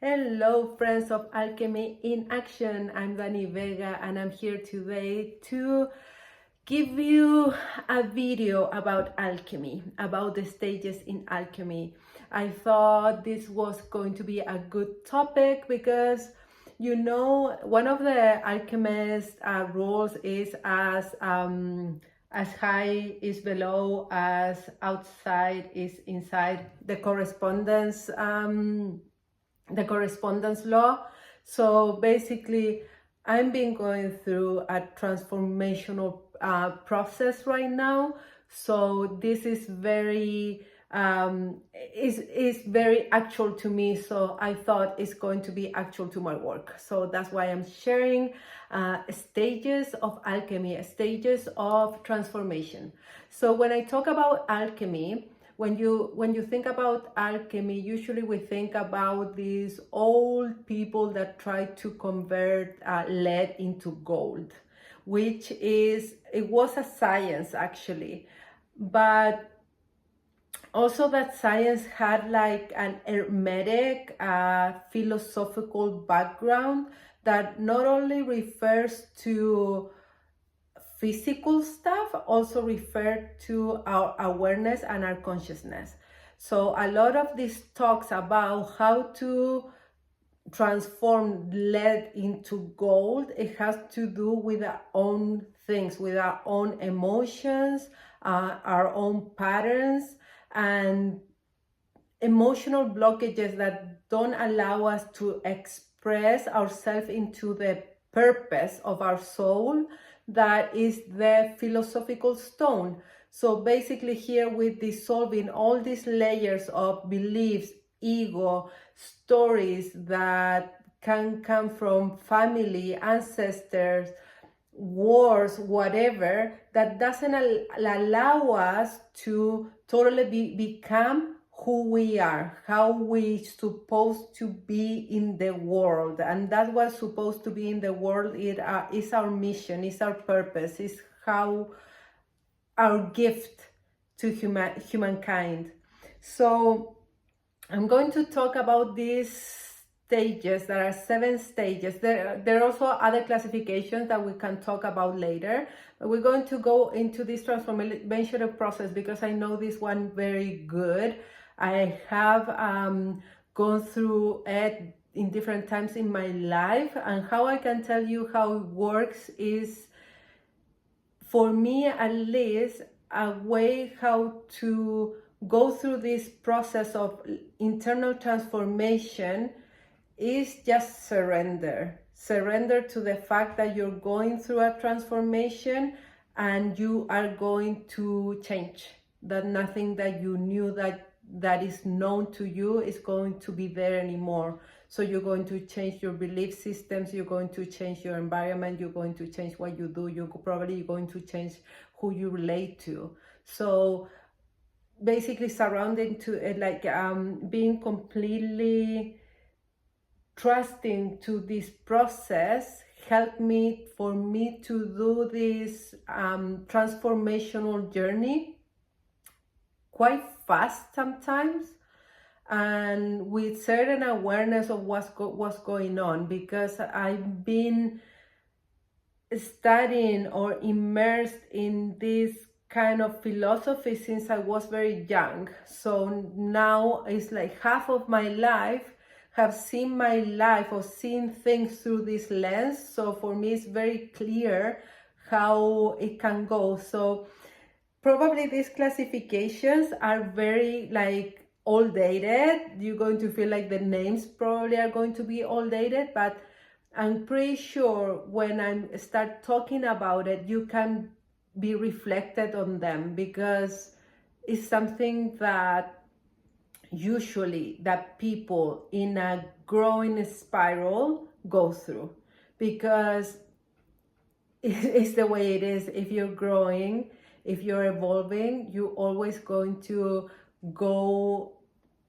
Hello, friends of Alchemy in Action. I'm Dani Vega, and I'm here today to give you a video about alchemy, about the stages in alchemy. I thought this was going to be a good topic because, you know, one of the alchemist rules is as high is below, as outside is inside. The correspondence law. So basically, I've been going through a transformational process right now. So this is very is very actual to me. So I thought it's going to be actual to my work. So that's why I'm sharing stages of alchemy, stages of transformation. So when I talk about alchemy, when you think about alchemy, usually we think about these old people that try to convert lead into gold, which it was a science actually, but also that science had like an hermetic philosophical background that not only refers to physical stuff, also refer to our awareness and our consciousness. So a lot of this talks about how to transform lead into gold. It has to do with our own things, with our own emotions, our own patterns, and emotional blockages that don't allow us to express ourselves into the purpose of our soul, that is the philosophical stone. So basically here we're dissolving all these layers of beliefs, ego, stories that can come from family, ancestors, wars, whatever, that doesn't allow us to totally become who we are, how we supposed to be in the world. And that's what's supposed to be in the world. It is our mission, is our purpose, is how our gift to humankind. So I'm going to talk about these stages. There are 7 stages. There are also other classifications that we can talk about later, but we're going to go into this transformational process because I know this one very good. I have gone through it in different times in my life, and how I can tell you how it works is, for me at least, a way how to go through this process of internal transformation is just surrender. Surrender to the fact that you're going through a transformation and you are going to change. That nothing that you knew that is known to you is going to be there anymore. So you're going to change your belief systems, you're going to change your environment, you're going to change what you do, you're probably going to change who you relate to. So basically surrounding to it, like being completely trusting to this process helped me to do this transformational journey quite fast sometimes, and with certain awareness of what's going on, because I've been studying or immersed in this kind of philosophy since I was very young. So now it's like half of my life have seen my life or seen things through this lens. So for me it's very clear how it can go. So probably these classifications are very like old dated. You're going to feel like the names probably are going to be old dated, but I'm pretty sure when I start talking about it, you can be reflected on them, because it's something that usually that people in a growing spiral go through, because it's the way it is. If you're growing, if you're evolving, you're always going to go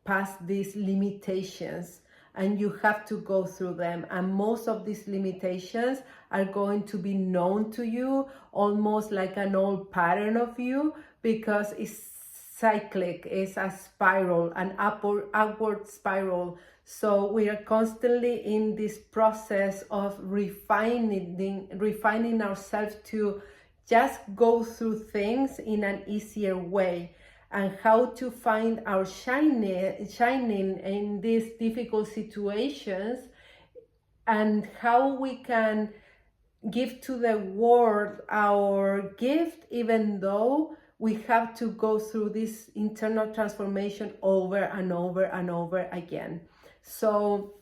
past these limitations, and you have to go through them. And most of these limitations are going to be known to you, almost like an old pattern of you, because it's cyclic, it's a spiral, an upward spiral. So we are constantly in this process of refining ourselves to just go through things in an easier way, and how to find our shining in these difficult situations, and how we can give to the world our gift, even though we have to go through this internal transformation over and over and over again. So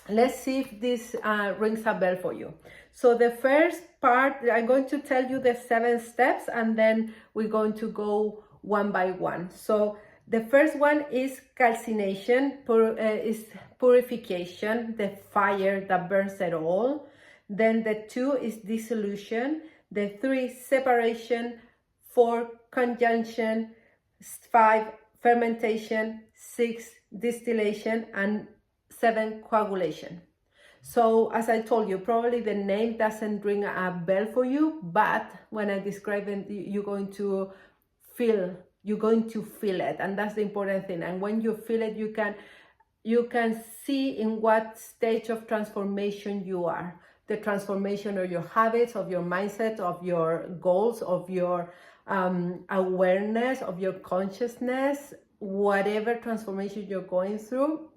let's see if this rings a bell for you. So the first part, I'm going to tell you the 7 steps, and then we're going to go one by one. So the first one is calcination, is purification, the fire that burns it all. Then the 2 is dissolution, the 3 separation, 4 conjunction, 5 fermentation, 6 distillation, and 7 coagulation. So as I told you, probably the name doesn't ring a bell for you, but when I describe it, you're going to feel it, and that's the important thing. And when you feel it, you can see in what stage of transformation you are. The transformation of your habits, of your mindset, of your goals, of your awareness, of your consciousness, whatever transformation you're going through,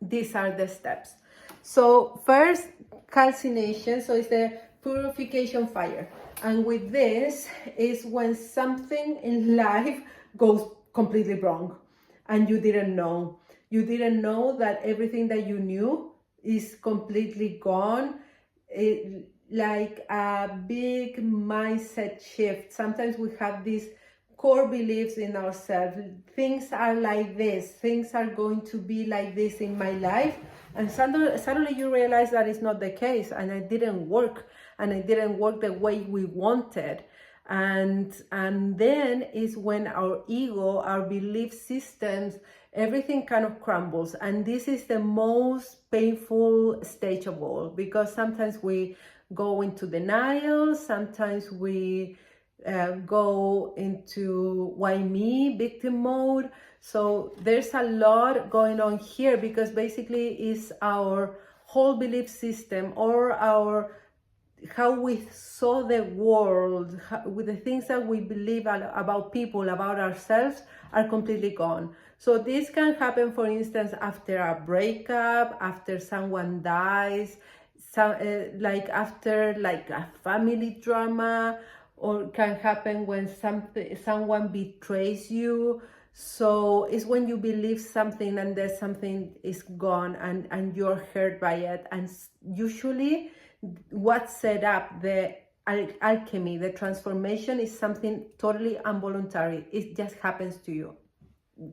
these are the steps. So first, calcination, so it's the purification fire. And with this is when something in life goes completely wrong and you didn't know. You didn't know that everything that you knew is completely gone. Like a big mindset shift. Sometimes we have these core beliefs in ourselves. Things are like this. Things are going to be like this in my life. And suddenly you realize that it's not the case, and it didn't work, and it didn't work the way we wanted. And then is when our ego, our belief systems, everything kind of crumbles. And this is the most painful stage of all, because sometimes we go into denial, sometimes we go into why me, victim mode. So there's a lot going on here, because basically it's our whole belief system, or how we saw the world, with the things that we believe about people, about ourselves, are completely gone. So this can happen, for instance, after a breakup, after someone dies, like after a family drama, or can happen when someone betrays you. So it's when you believe something and there's something is gone, and you're hurt by it. And usually what set up the alchemy, the transformation, is something totally involuntary. It just happens to you,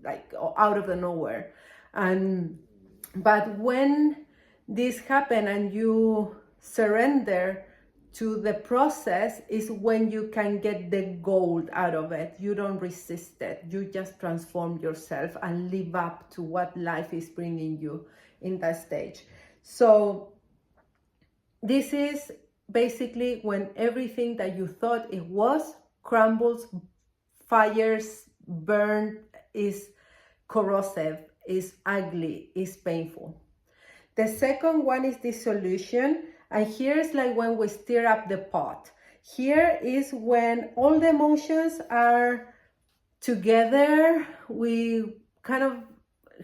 like out of the nowhere. But when this happens and you surrender to the process, is when you can get the gold out of it. You don't resist it. You just transform yourself and live up to what life is bringing you in that stage. So this is basically when everything that you thought it was crumbles, fires, burn, is corrosive, is ugly, is painful. The second one is dissolution. And here is like when we stir up the pot. Here is when all the emotions are together. We kind of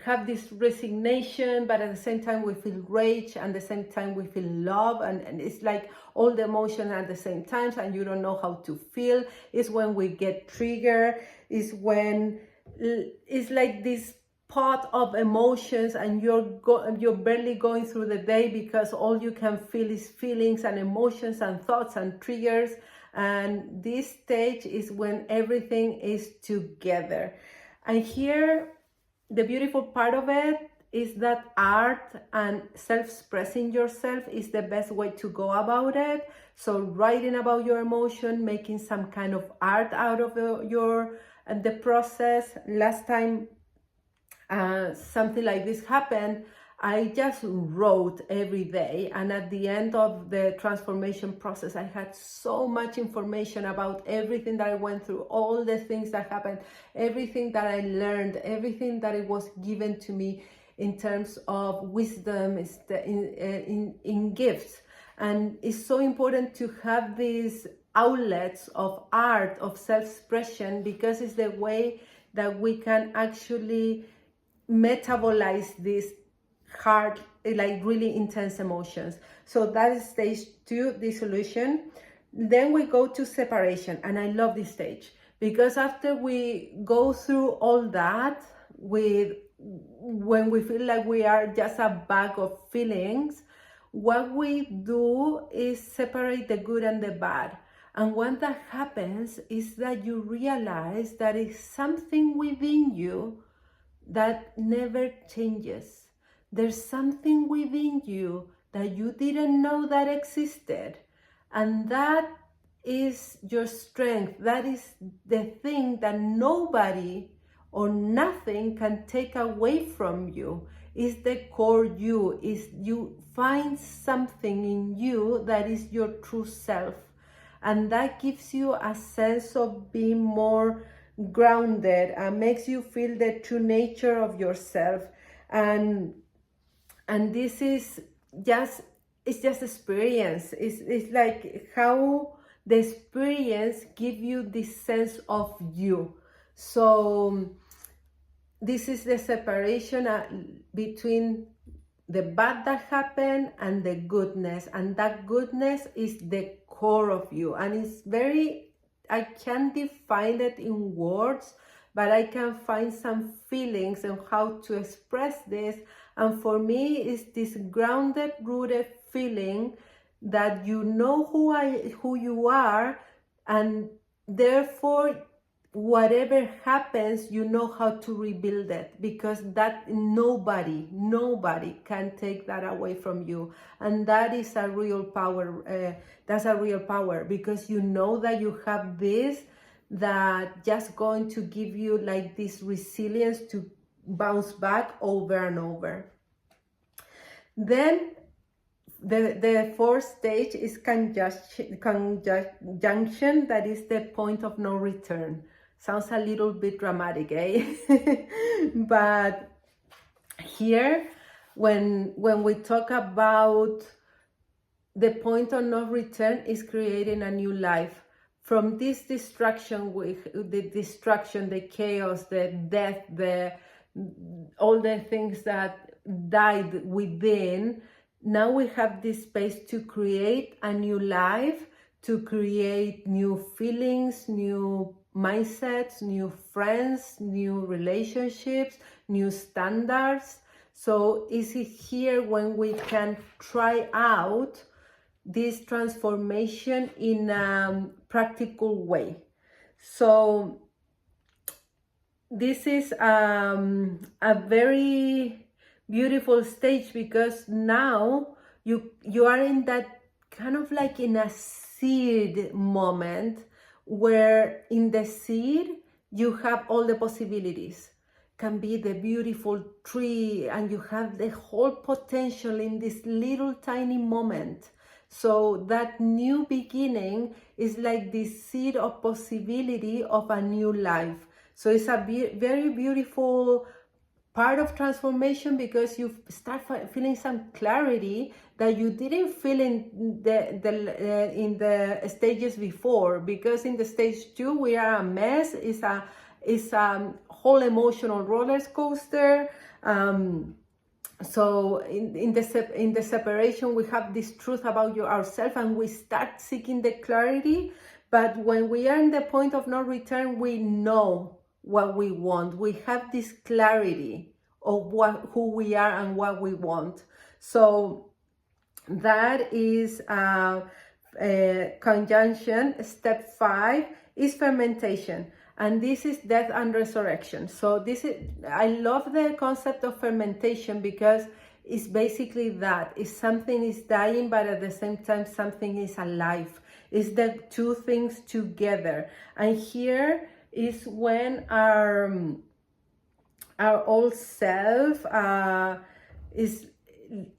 have this resignation, but at the same time we feel rage, and at the same time we feel love, and it's like all the emotion at the same time, and you don't know how to feel. It's when we get triggered. It's when it's like this pot of emotions, and you're barely going through the day, because all you can feel is feelings and emotions and thoughts and triggers. And this stage is when everything is together. And here, the beautiful part of it is that art and self-expressing yourself is the best way to go about it. So writing about your emotion, making some kind of art out of the process. Last time something like this happened, I just wrote every day, and at the end of the transformation process, I had so much information about everything that I went through, all the things that happened, everything that I learned, everything that it was given to me in terms of wisdom, in gifts. And it's so important to have these outlets of art, of self-expression, because it's the way that we can actually metabolize these hard, like really intense emotions. So that is stage 2, dissolution. Then we go to separation, and I love this stage because after we go through all that, when we feel like we are just a bag of feelings, what we do is separate the good and the bad. And when that happens is that you realize that it's something within you that never changes. There's something within you that you didn't know that existed. And that is your strength. That is the thing that nobody or nothing can take away from you. Is the core you. Is you find something in you that is your true self. And that gives you a sense of being more grounded and makes you feel the true nature of yourself. And this is just, it's just experience. It's like how the experience gives you this sense of you. So this is the separation between the bad that happened and the goodness. And that goodness is the core of you. And it's very, I can't define it in words, but I can find some feelings on how to express this. And for me, it's this grounded, rooted feeling that you know who you are, and therefore whatever happens, you know how to rebuild it, because that nobody can take that away from you. And that is a real power. That's a real power, because you know that you have this that just going to give you like this resilience to bounce back over and over. Then the fourth stage is conjunction, that is the point of no return. Sounds a little bit dramatic, eh? But here, when we talk about the point of no return, is creating a new life. From this destruction, the chaos, the death, all the things that died within, now we have this space to create a new life, to create new feelings, new mindsets, new friends, new relationships, new standards. So is it here when we can try out this transformation in a practical way. So this is a very beautiful stage, because now you are in that kind of like in a seed moment, where in the seed you have all the possibilities. Can be the beautiful tree, and you have the whole potential in this little tiny moment. So that new beginning is like this seed of possibility of a new life. So it's a very beautiful part of transformation, because you start feeling some clarity that you didn't feel in the stages before. Because in the stage 2 we are a mess. It's a whole emotional roller coaster. So in the separation, we have this truth about ourselves, and we start seeking the clarity. But when we are in the point of no return, we know what we want. We have this clarity of who we are and what we want. So that is conjunction. Step 5 is fermentation. And this is death and resurrection. So this is, I love the concept of fermentation, because it's basically that. It's something is dying, but at the same time something is alive. It's the two things together. And here is when our old self is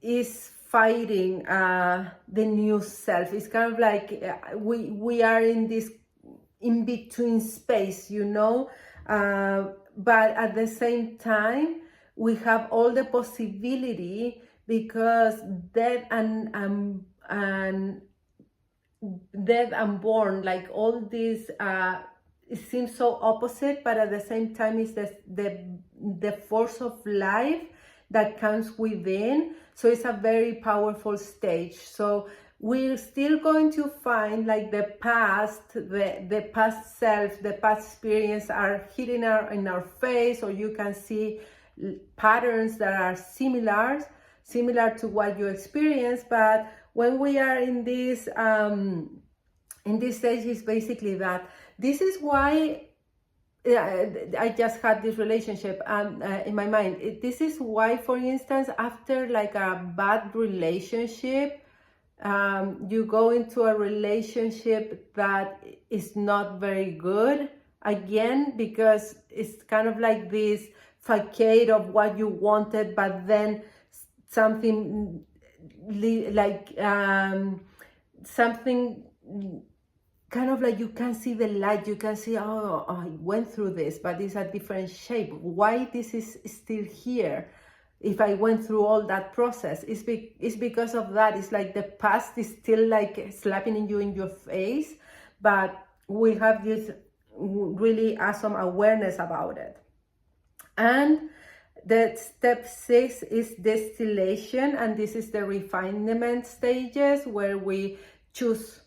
is fighting the new self. It's kind of like we are in this in between space, you know, but at the same time we have all the possibility, because death and death and born, like all these it seems so opposite, but at the same time it's the force of life that comes within. So it's a very powerful stage. So we're still going to find like the past, the past self, the past experience are hitting in our face, or you can see patterns that are similar to what you experience. But when we are in this stage, is basically that. This is why I just had this relationship in my mind. This is why, for instance, after like a bad relationship, you go into a relationship that is not very good again, because it's kind of like this facade of what you wanted, but then something like something kind of like you can see the light, you can see, oh, I went through this, but it's a different shape. Why this is still here? If I went through all that process, it's because of that. It's like the past is still like slapping you in your face, but we have this really awesome awareness about it. And the step 6 is distillation, and this is the refinement stages where we choose.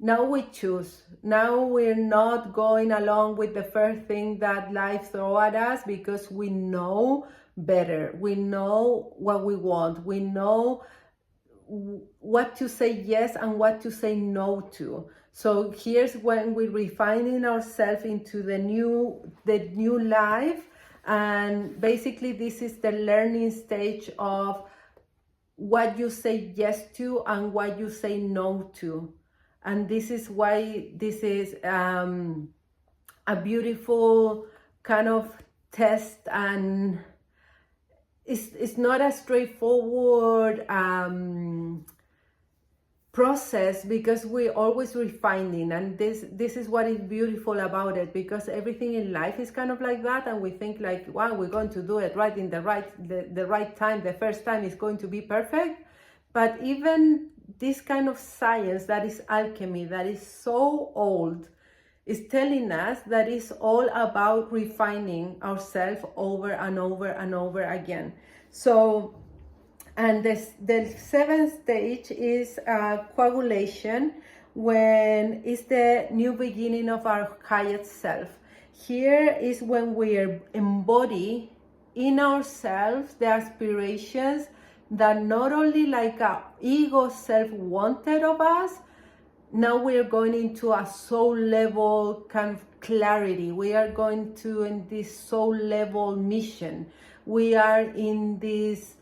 Now we choose. Now we're not going along with the first thing that life throws at us, because we know better. We know what we want. We know what to say yes and what to say no to. So here's when we're refining ourselves into the new life. And basically this is the learning stage of what you say yes to and what you say no to. And this is why this is a beautiful kind of test, and it's not a straightforward process, because we're always refining, and this is what is beautiful about it, because everything in life is kind of like that, and we think like, wow, we're going to do it right in the right time, the first time is going to be perfect. But even this kind of science that is alchemy, that is so old, is telling us that it's all about refining ourselves over and over and over again. So, and the 7th stage is coagulation, when it's the new beginning of our highest self. Here is when we embody in ourselves the aspirations that not only like our ego self wanted of us. Now we're going into a soul level kind of clarity. We are going to in this soul level mission. We are in this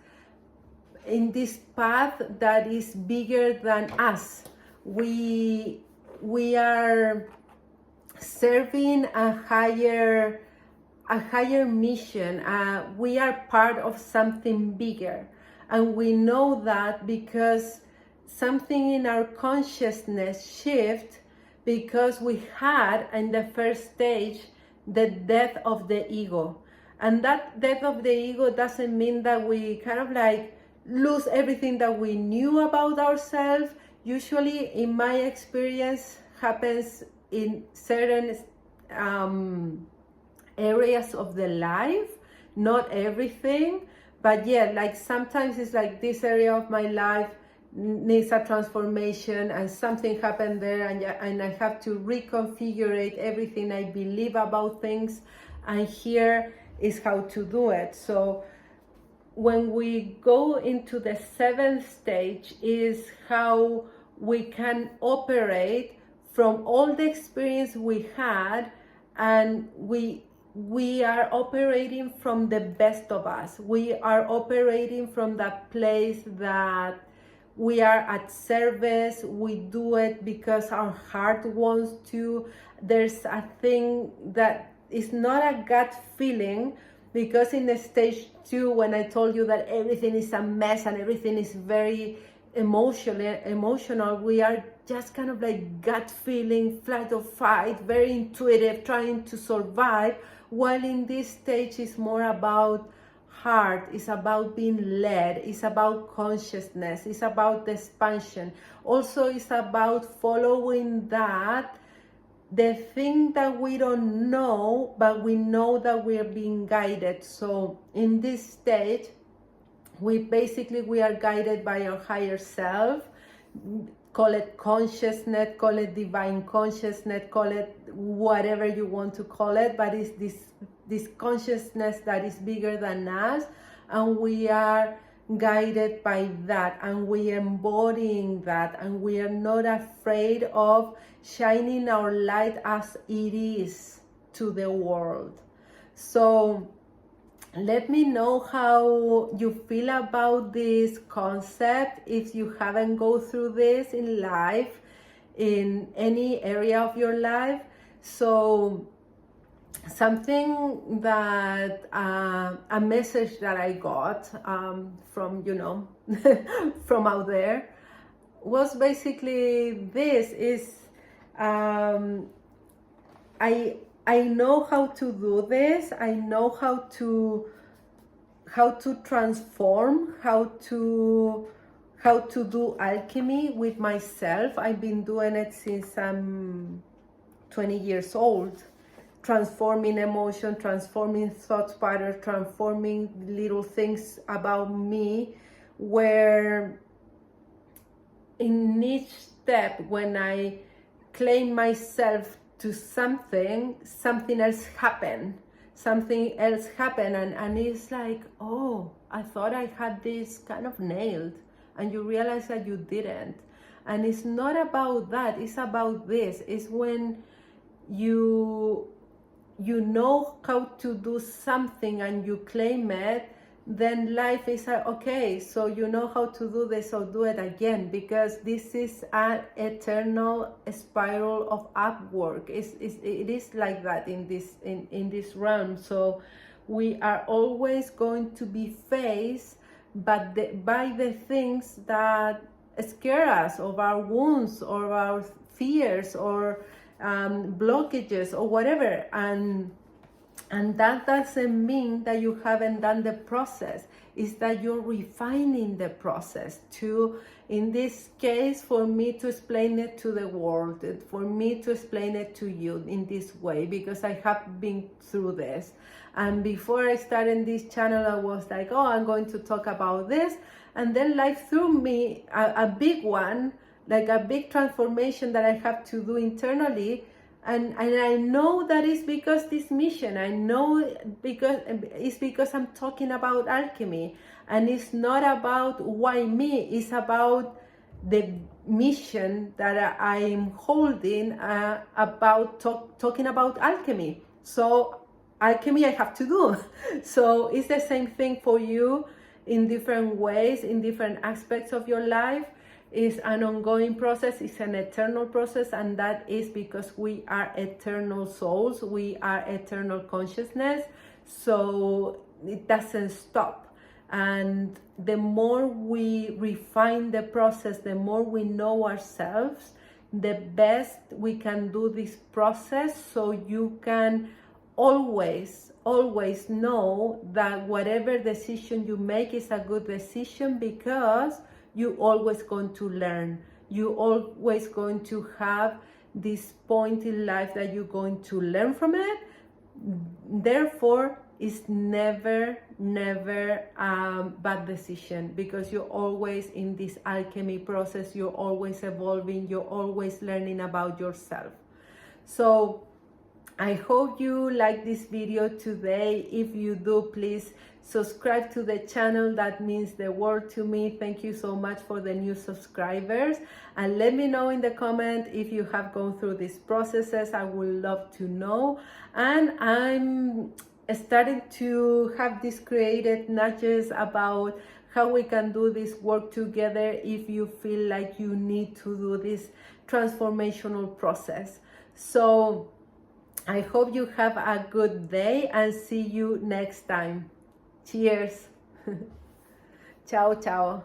path that is bigger than us. We are serving a higher mission. We are part of something bigger. And we know that because something in our consciousness shift, because we had in the first stage the death of the ego. And that death of the ego doesn't mean that we kind of like lose everything that we knew about ourselves. Usually, in my experience, happens in certain areas of the life, not everything. But yeah, like sometimes it's like this area of my life needs a transformation, and something happened there, and I have to reconfigure everything I believe about things, and here is how to do it. So when we go into the 7th stage is how we can operate from all the experience we had, and we are operating from the best of us. We are operating from that place that we are at service. We do it because our heart wants to. There's a thing that is not a gut feeling, because in the stage 2, when I told you that everything is a mess and everything is very emotional, we are just kind of like gut feeling, flight or fight, very intuitive, trying to survive, while in this stage is more about heart, it's about being led, it's about consciousness, it's about the expansion. Also, it's about following that, the thing that we don't know, but we know that we're being guided. So in this stage, we are guided by our higher self. Call it consciousness, call it divine consciousness, call it whatever you want to call it, but it's this consciousness that is bigger than us, and we are guided by that, and we are embodying that, and we are not afraid of shining our light as it is to the world. So let me know how you feel about this concept, if you haven't go through this in life, in any area of your life. So something that a message that I got from, you know, from out there was basically this is I know how to do this. I know how to transform, how to do alchemy with myself. I've been doing it since I'm 20 years old, transforming emotion, transforming thought pattern, transforming little things about me, where in each step, when I claim myself to something else happened. And it's like, oh, I thought I had this kind of nailed, and you realize that you didn't. And it's not about that, it's about this. It's when you know how to do something and you claim it, then life is like, okay, so you know how to do this, so do it again, because this is an eternal spiral of upward. It is like that in this realm. So we are always going to be faced by the things that scare us, of our wounds or our fears or blockages or whatever, and that doesn't mean that you haven't done the process. It's that you're refining the process to, in this case, for me to explain it to the world, for me to explain it to you in this way, because I have been through this. And before I started this channel, I was like, oh, I'm going to talk about this. And then life threw me a big one, like a big transformation that I have to do internally. And I know that is because this mission, I know because I'm talking about alchemy, and it's not about why me, it's about the mission that I'm holding about talking about alchemy. So alchemy I have to do. So it's the same thing for you in different ways, in different aspects of your life. Is an ongoing process, it's an eternal process, and that is because we are eternal souls, we are eternal consciousness, so it doesn't stop. And the more we refine the process, the more we know ourselves, the best we can do this process, so you can always know that whatever decision you make is a good decision, because you're always going to learn. You're always going to have this point in life that you're going to learn from it. Therefore, it's never bad decision, because you're always in this alchemy process. You're always evolving. You're always learning about yourself. So I hope you like this video today. If you do, please subscribe to the channel. That means the world to me. Thank you so much for the new subscribers, and let me know in the comment if you have gone through these processes. I would love to know. And I'm starting to have these creative nudges about how we can do this work together if you feel like you need to do this transformational process. So I hope you have a good day and see you next time. Cheers. Ciao, ciao.